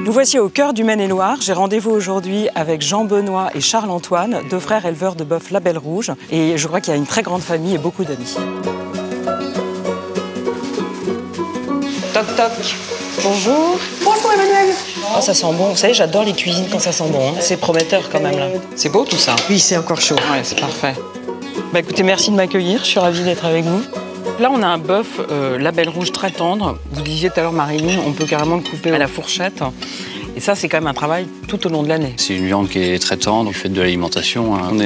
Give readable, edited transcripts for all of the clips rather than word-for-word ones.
Nous voici au cœur du Maine-et-Loire. J'ai rendez-vous aujourd'hui avec Jean-Benoît et Charles-Antoine, deux frères éleveurs de bœuf Label Rouge. Et je crois qu'il y a une très grande famille et beaucoup d'amis. Toc toc. Bonjour. Bonjour Emmanuel. Oh, ça sent bon. Vous savez, j'adore les cuisines quand ça sent bon. Hein. C'est prometteur quand même là. C'est beau tout ça. Oui, c'est encore chaud. Ouais, c'est parfait. Bah écoutez, merci de m'accueillir. Je suis ravie d'être avec vous. Là, on a un bœuf Label Rouge très tendre. Vous disiez tout à l'heure, Marilyn, on peut carrément le couper à la fourchette. Et ça, c'est quand même un travail tout au long de l'année. C'est une viande qui est très tendre, du fait de l'alimentation. Hein. On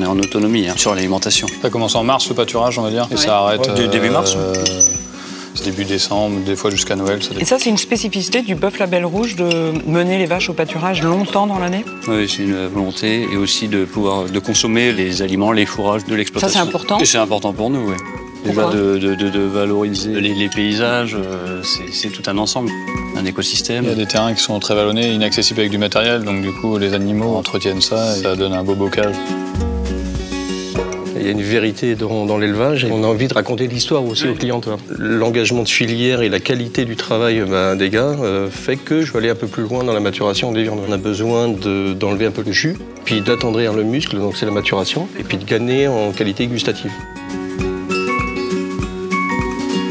est en autonomie sur l'alimentation. Ça commence en mars, le pâturage, on va dire, et ça arrête début mars. Début décembre, des fois jusqu'à Noël. Et ça, c'est une spécificité du bœuf Label Rouge de mener les vaches au pâturage longtemps dans l'année? Oui, c'est une volonté, et aussi de pouvoir consommer les aliments, les fourrages de l'exploitation. Ça, c'est important? Et c'est important pour nous, oui. Déjà de valoriser les paysages, c'est tout un ensemble, un écosystème. Il y a des terrains qui sont très vallonnés, inaccessibles avec du matériel, donc du coup les animaux entretiennent ça et ça donne un beau bocage. Il y a une vérité dans l'élevage et on a envie de raconter l'histoire aussi aux clients. L'engagement de filière et la qualité du travail des gars fait que je vais aller un peu plus loin dans la maturation des viandes. On a besoin d'enlever un peu le jus, puis d'attendrir le muscle, donc c'est la maturation, et puis de gagner en qualité gustative.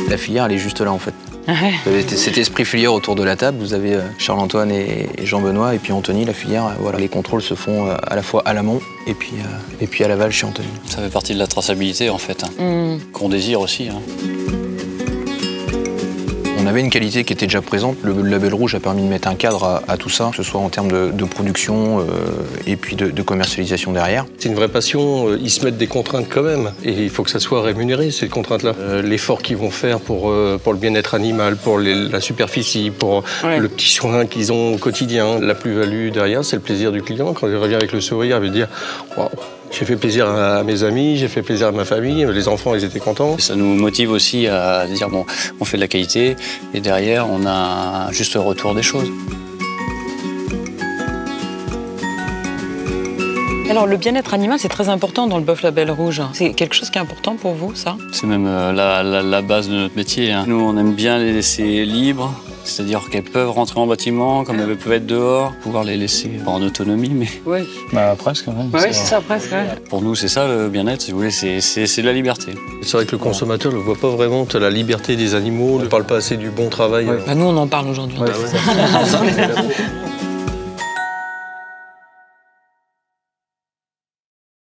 La filière, elle est juste là, en fait. Vous avez cet esprit filière autour de la table. Vous avez Charles-Antoine et Jean-Benoît, et puis Anthony, la filière. Voilà, les contrôles se font à la fois à l'amont et puis à l'aval chez Anthony. Ça fait partie de la traçabilité, en fait, qu'on désire aussi. Hein. On avait une qualité qui était déjà présente. Le Label Rouge a permis de mettre un cadre à tout ça, que ce soit en termes de production et puis de commercialisation derrière. C'est une vraie passion, ils se mettent des contraintes quand même. Et il faut que ça soit rémunéré, ces contraintes-là. L'effort qu'ils vont faire pour le bien-être animal, pour la superficie, pour le petit soin qu'ils ont au quotidien. La plus-value derrière, c'est le plaisir du client. Quand il revient avec le sourire, il veut dire « Waouh ». J'ai fait plaisir à mes amis, j'ai fait plaisir à ma famille, les enfants, ils étaient contents. Et ça nous motive aussi à dire, bon, on fait de la qualité et derrière, on a un juste retour des choses. Alors, le bien-être animal, c'est très important dans le bœuf Label Rouge. C'est quelque chose qui est important pour vous, ça? C'est même la base de notre métier. Hein. Nous, on aime bien les laisser libres. C'est-à-dire qu'elles peuvent rentrer en bâtiment, comme elles peuvent être dehors, pouvoir les laisser en autonomie, mais... Oui. Bah presque, même. Oui, c'est ça, presque, ouais. Pour nous, c'est ça le bien-être, si vous voulez, c'est de la liberté. C'est vrai que le consommateur ne voit pas vraiment la liberté des animaux, ne parle pas assez du bon travail. Bah, nous, on en parle aujourd'hui. Ouais,